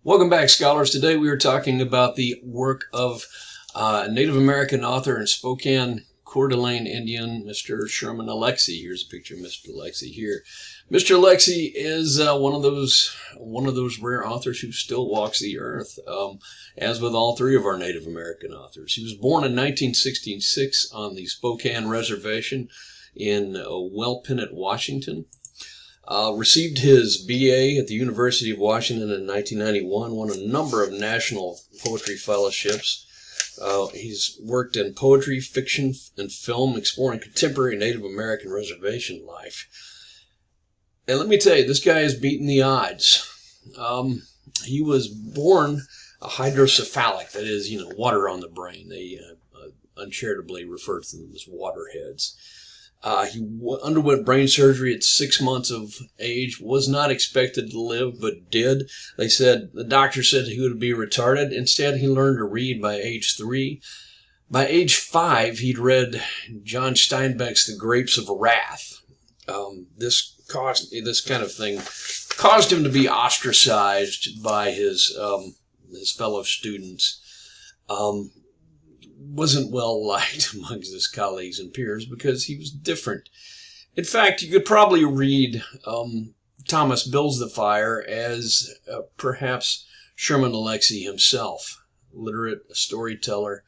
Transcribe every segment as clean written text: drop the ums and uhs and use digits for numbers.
Welcome back, scholars. Today we are talking about the work of Native American author and Spokane Coeur d'Alene Indian, Mr. Sherman Alexie. Here's a picture of Mr. Alexie here. Mr. Alexie is one of those rare authors who still walks the earth, as with all three of our Native American authors. He was born in 1966 on the Spokane Reservation in Wellpinit, Washington. Received his BA at the University of Washington in 1991, won a number of national poetry fellowships. He's worked in poetry, fiction, and film, exploring contemporary Native American reservation life. And let me tell you, this guy has beaten the odds. He was born hydrocephalic, that is, water on the brain. They uncharitably refer to them as waterheads. He underwent brain surgery at 6 months of age, was not expected to live, but did. The doctor said he would be retarded. Instead, he learned to read by age 3. By age 5, he'd read John Steinbeck's The Grapes of Wrath. This kind of thing caused him to be ostracized by his fellow students. Wasn't well liked amongst his colleagues and peers because he was different. In fact, you could probably read Thomas Builds the Fire as perhaps Sherman Alexie himself, literate, a storyteller,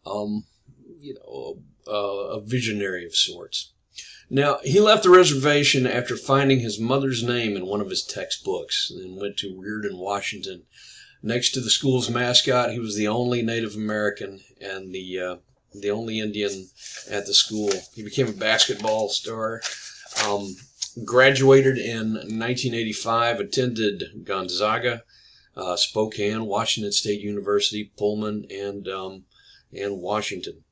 a visionary of sorts. Now, he left the reservation after finding his mother's name in one of his textbooks and went to Weirden, Washington. Next to the school's mascot, he was the only Native American and the only Indian at the school. He became a basketball star, graduated in 1985, attended Gonzaga, Spokane, Washington State University, Pullman, and Washington.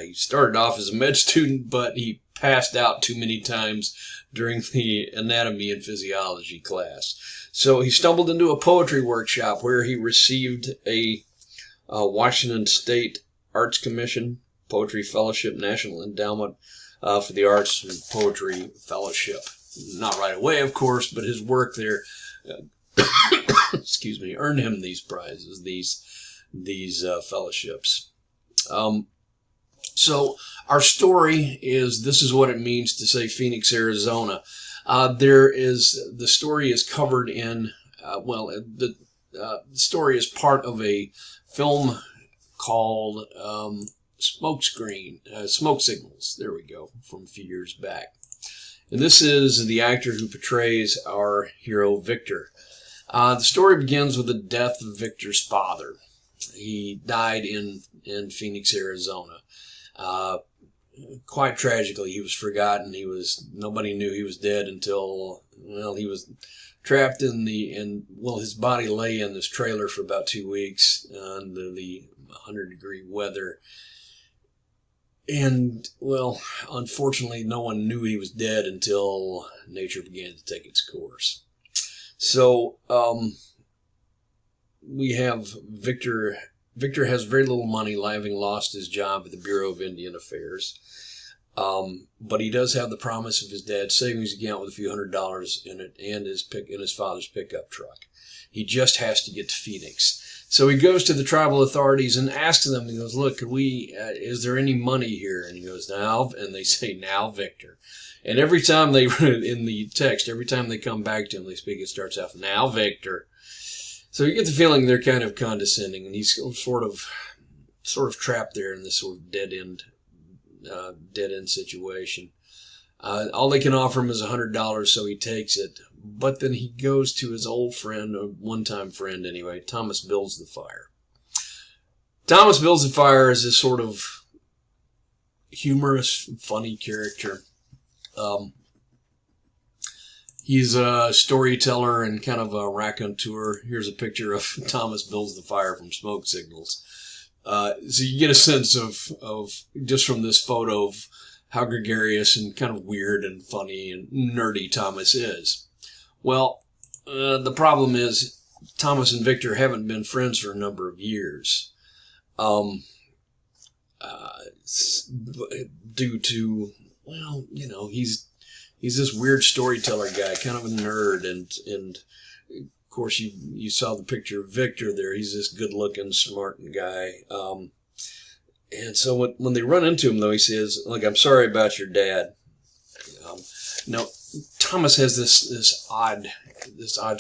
He started off as a med student, but he passed out too many times during the anatomy and physiology class. So he stumbled into a poetry workshop where he received a Washington State Arts Commission, Poetry Fellowship, National Endowment for the Arts and Poetry Fellowship. Not right away, of course, but his work there, earned him these prizes, these fellowships. So our story this is what it means to say Phoenix, Arizona. The story is covered in, the story is part of a film called Smoke Signals, there we go, from a few years back. And this is the actor who portrays our hero, Victor. The story begins with the death of Victor's father. He died in Phoenix, Arizona. Quite tragically, he was forgotten. Nobody knew he was dead until, he was trapped his body lay in this trailer for about 2 weeks under the 100-degree weather. And, unfortunately, no one knew he was dead until nature began to take its course. So, we have Victor. Victor has very little money, having lost his job at the Bureau of Indian Affairs. But he does have the promise of his dad's savings account with a few $100s in it and his father's pickup truck. He just has to get to Phoenix. So he goes to the tribal authorities and asks them, he goes, look, is there any money here? And he goes, now, and they say, now, Victor. And every time in the text, every time they come back to him, they speak, it starts off, now, Victor. So you get the feeling they're kind of condescending, and he's sort of trapped there in this sort of dead end situation. All they can offer him is $100, so he takes it. But then he goes to his old friend, a one-time friend anyway, Thomas Builds the Fire. Thomas Builds the Fire is this sort of humorous, funny character. He's a storyteller and kind of a raconteur. Here's a picture of Thomas Builds the Fire from Smoke Signals. So you get a sense of just from this photo of how gregarious and kind of weird and funny and nerdy Thomas is. Well, the problem is Thomas and Victor haven't been friends for a number of years. Due to, he's this weird storyteller guy, kind of a nerd, and course, you saw the picture of Victor there. He's this good-looking, smart guy. And so when they run into him, though, he says, "Look, I'm sorry about your dad." Now, Thomas has this odd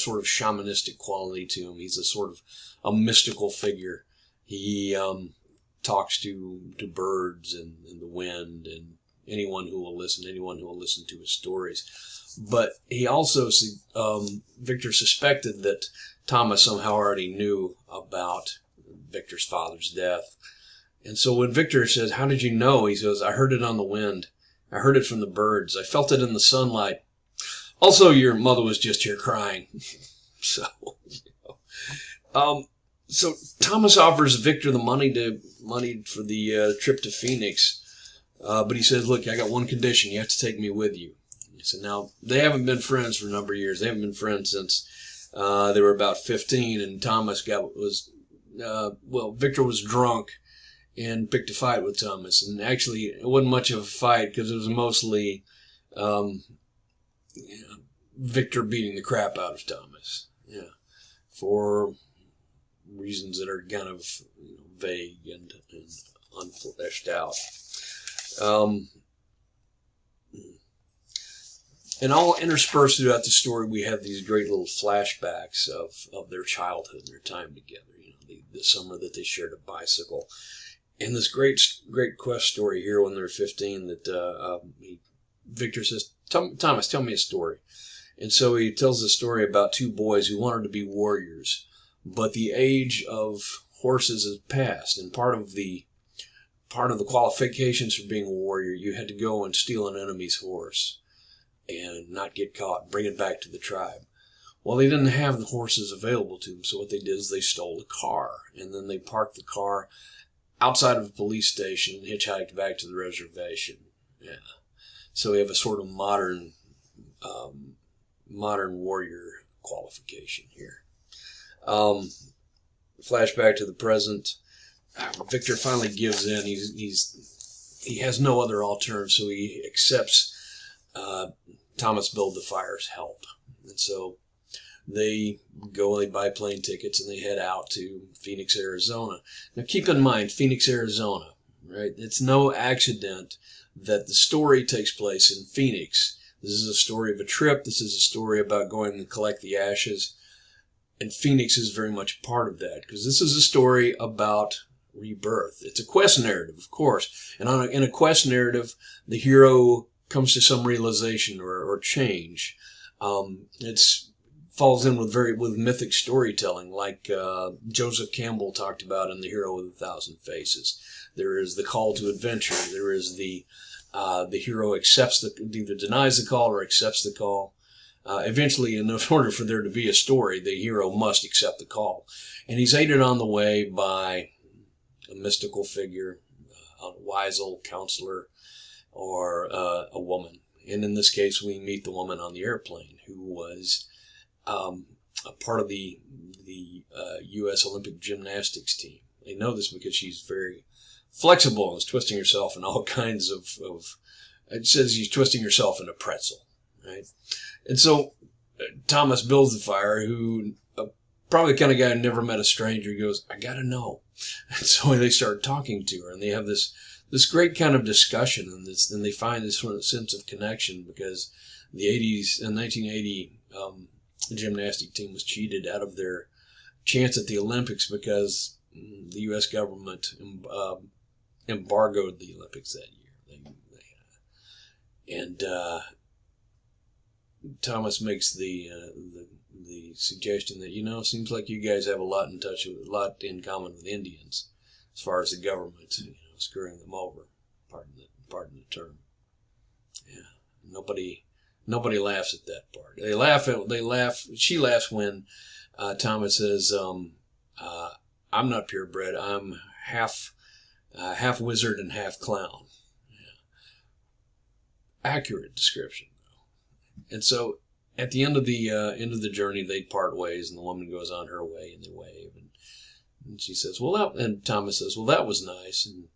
sort of shamanistic quality to him. He's a sort of a mystical figure. He talks to birds and the wind and anyone who will listen to his stories. But he also, Victor suspected that Thomas somehow already knew about Victor's father's death. And so when Victor says, "How did you know?" he says, "I heard it on the wind. I heard it from the birds. I felt it in the sunlight. Also, your mother was just here crying." So, so Thomas offers Victor the money for the trip to Phoenix, but he says, "Look, I got one condition. You have to take me with you." He said, now, they haven't been friends for a number of years. They haven't been friends since they were about 15, and Victor was drunk and picked a fight with Thomas. And actually, it wasn't much of a fight because it was mostly Victor beating the crap out of Thomas. Yeah, for reasons that are kind of vague and unfleshed out. And all interspersed throughout the story, we have these great little flashbacks of their childhood and their time together. The summer that they shared a bicycle. And this great quest story here when they're 15 that Victor says, "Thomas, tell me a story." And so he tells the story about two boys who wanted to be warriors, but the age of horses has passed, and part of the qualifications for being a warrior, you had to go and steal an enemy's horse and not get caught, bring it back to the tribe. Well, they didn't have the horses available to them, so what they did is they stole a car, and then they parked the car outside of a police station and hitchhiked back to the reservation. Yeah. So we have a sort of modern warrior qualification here. Flashback to the present. Victor finally gives in. He has no other alternative, so he accepts Thomas Build the Fire's help. And so they buy plane tickets, and they head out to Phoenix, Arizona. Now keep in mind, Phoenix, Arizona, right? It's no accident that the story takes place in Phoenix. This is a story of a trip. This is a story about going to collect the ashes. And Phoenix is very much part of that, because this is a story about rebirth. It's a quest narrative, of course. And in a quest narrative, the hero comes to some realization or change. It's falls in with mythic storytelling, like Joseph Campbell talked about in The Hero with 1,000 Faces. There is the call to adventure. There is the hero either denies the call or accepts the call. Eventually, in order for there to be a story, the hero must accept the call. And he's aided on the way by a mystical figure, a wise old counselor, or a woman. And in this case, we meet the woman on the airplane who was a part of the U.S. Olympic gymnastics team. They know this because she's very flexible and is twisting herself in all kinds of it says she's twisting herself in a pretzel, right? And so Thomas Builds the Fire, who probably the kind of guy who never met a stranger, he goes, "I got to know." And so they start talking to her, and they have this great kind of discussion, and they find this sort of sense of connection, because the 1980 gymnastic team was cheated out of their chance at the Olympics because the U.S. government embargoed the Olympics that year. And Thomas makes the suggestion that, it seems like you guys have a lot in common with Indians as far as the government, screwing them over. Pardon the term. Yeah, nobody laughs at that part. They laugh. She laughs when Thomas says, "I'm not purebred. I'm half wizard and half clown." Yeah. Accurate description, though. And so, at the end of the journey, they part ways, and the woman goes on her way, and they wave, and she says, and Thomas says, "Well, that was nice." And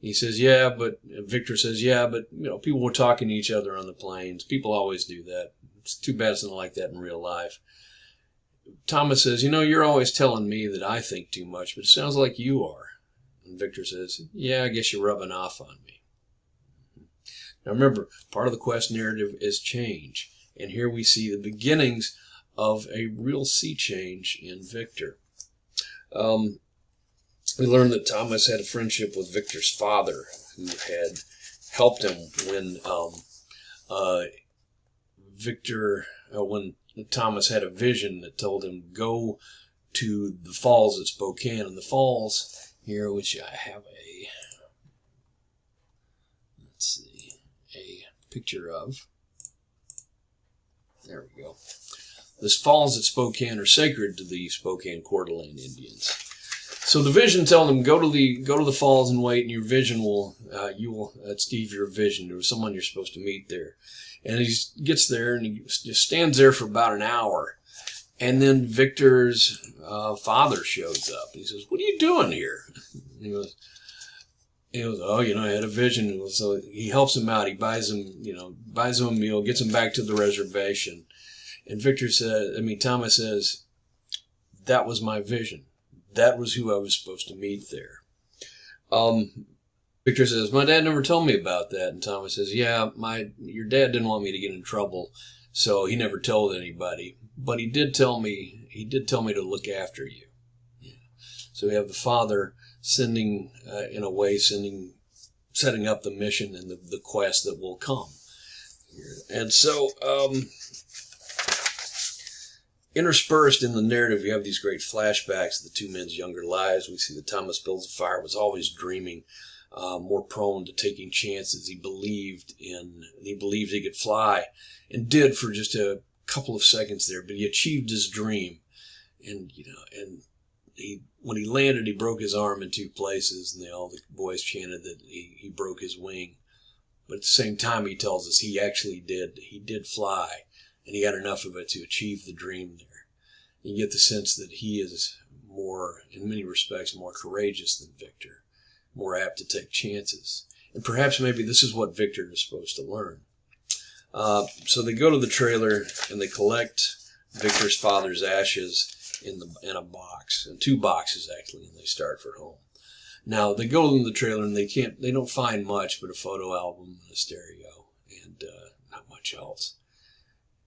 he says, "Yeah," but Victor says, "Yeah, but people were talking to each other on the planes. People always do that. It's too bad it's not like that in real life." Thomas says, you're always telling me that I think too much, but it sounds like you are. And Victor says, yeah, I guess you're rubbing off on me. Now remember, part of the quest narrative is change. And here we see the beginnings of a real sea change in Victor. We learn that Thomas had a friendship with Victor's father, who had helped him when when Thomas had a vision that told him, go to the falls at Spokane. And the falls here, which I have a picture of. There we go. The falls at Spokane are sacred to the Spokane Coeur d'Alene Indians. So the vision told him, go to the falls and wait, and your vision will, that's Steve, your vision. There was someone you're supposed to meet there. And he gets there, and he just stands there for about an hour. And then Victor's father shows up. And he says, what are you doing here? And he goes, oh, I had a vision. So he helps him out. He buys him a meal, gets him back to the reservation. And Thomas says, that was my vision. That was who I was supposed to meet there. Victor says, my dad never told me about that. And Thomas says, yeah, your dad didn't want me to get in trouble, so he never told anybody. But he did tell me to look after you. Yeah. So we have the father setting up the mission and the quest that will come. And so, interspersed in the narrative, you have these great flashbacks of the two men's younger lives. We see that Thomas builds the fire, was always dreaming, more prone to taking chances. He believed he could fly, and did for just a couple of seconds there, but he achieved his dream. And when he landed, he broke his arm in two places, and all the boys chanted that he broke his wing. But at the same time, he tells us he did fly, and he got enough of it to achieve the dream there. You get the sense that he is in many respects, more courageous than Victor, more apt to take chances. And perhaps maybe this is what Victor is supposed to learn. So they go to the trailer, and they collect Victor's father's ashes in a box, in two boxes actually, and they start for home. Now they go in the trailer, and they don't find much but a photo album and a stereo, and not much else.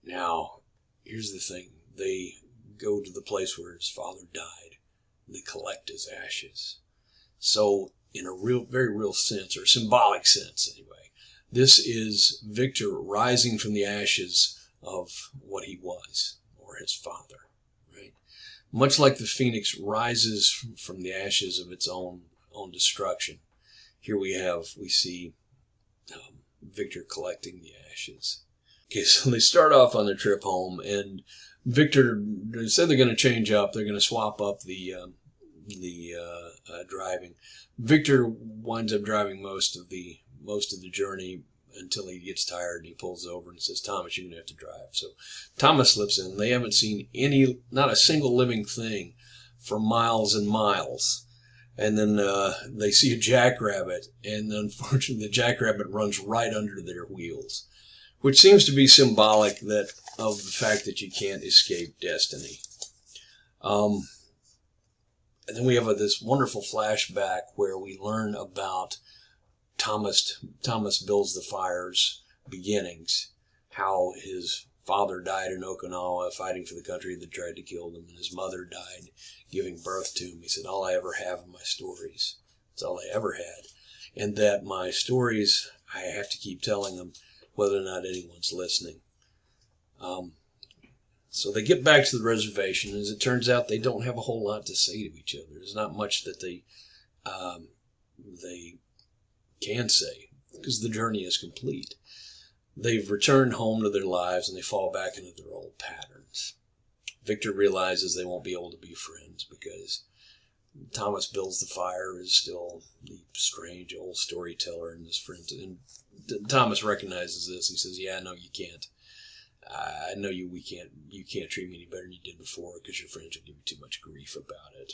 Now, here's the thing. They go to the place where his father died. And they collect his ashes. So, in a very real sense, or symbolic sense anyway, this is Victor rising from the ashes of what he was, or his father, right? Much like the phoenix rises from the ashes of its own destruction. Here we see Victor collecting the ashes. Okay, so they start off on their trip home, and Victor said they're going to change up. They're going to swap up the driving. Victor winds up driving most of the journey until he gets tired, and he pulls over and says, Thomas, you're going to have to drive. So Thomas slips in. They haven't seen not a single living thing for miles and miles. And then they see a jackrabbit, and unfortunately the jackrabbit runs right under their wheels, which seems to be symbolic of the fact that you can't escape destiny. And then we have this wonderful flashback where we learn about Thomas builds the fire's beginnings, how his father died in Okinawa fighting for the country that tried to kill him, and his mother died giving birth to him. He said, all I ever have are my stories. That's all I ever had. And that my stories, I have to keep telling them whether or not anyone's listening. So they get back to the reservation. As it turns out, they don't have a whole lot to say to each other. There's not much that they can say, because the journey is complete. They've returned home to their lives, and they fall back into their old patterns. Victor realizes they won't be able to be friends because Thomas builds the fire, is still the strange old storyteller, and his friend. And Thomas recognizes this. He says, "Yeah, no, you can't. I know you. You can't treat me any better than you did before because your friends will give you too much grief about it."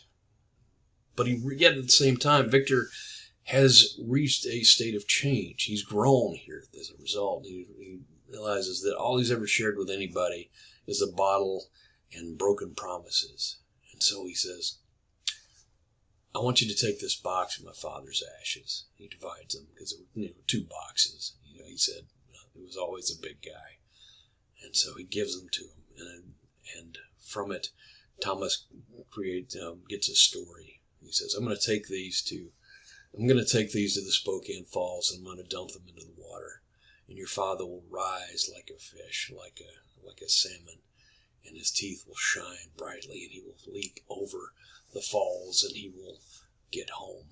But yet at the same time, Victor has reached a state of change. He's grown here as a result. He realizes that all he's ever shared with anybody is a bottle and broken promises. And so he says, I want you to take this box of my father's ashes. He divides them because there were 2 boxes. He said it was always a big guy. And so he gives them to him. And from it, Thomas gets a story. He says, I'm going to take these to the Spokane Falls, and I'm going to dump them into the water. And your father will rise like a fish, like a salmon, and his teeth will shine brightly, and he will leap over the falls, and he will get home.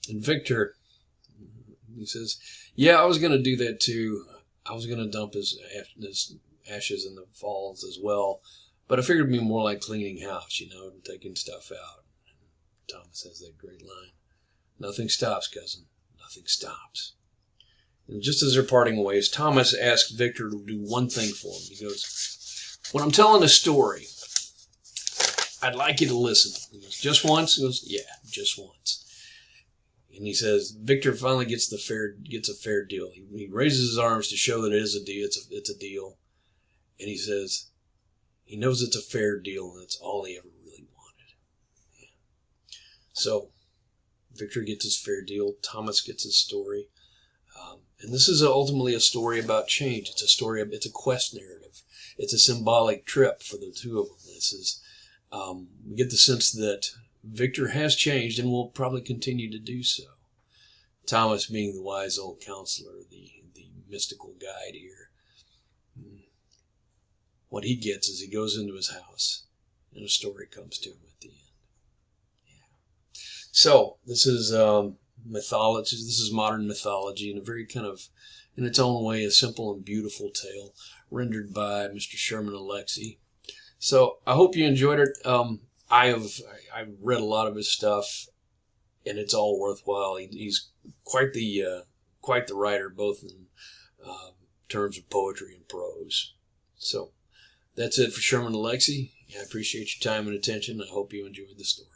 And Victor, he says, yeah, I was going to do that too. I was going to dump his ashes in the falls as well, but I figured it'd be more like cleaning house, and taking stuff out. And Thomas has that great line, nothing stops, cousin, nothing stops. And just as they're parting ways, Thomas asks Victor to do one thing for him. He goes, when I'm telling a story, I'd like you to listen. He goes, just once? He goes, yeah, just once. And he says, Victor finally gets a fair deal. He raises his arms to show that it is a deal. It's a deal. And he says, he knows it's a fair deal, and it's all he ever really wanted. Yeah. So Victor gets his fair deal. Thomas gets his story. And this is ultimately a story about change. It's a quest narrative. It's a symbolic trip for the 2 of them. We get the sense that Victor has changed and will probably continue to do so. Thomas being the wise old counselor, the mystical guide here. What he gets is he goes into his house, and a story comes to him at the end. Yeah. So this is mythology. This is modern mythology in a very in its own way, a simple and beautiful tale rendered by Mr. Sherman Alexie. So I hope you enjoyed it. I've read a lot of his stuff, and it's all worthwhile. He's quite the writer, both in terms of poetry and prose. So that's it for Sherman Alexie. I appreciate your time and attention. I hope you enjoyed the story.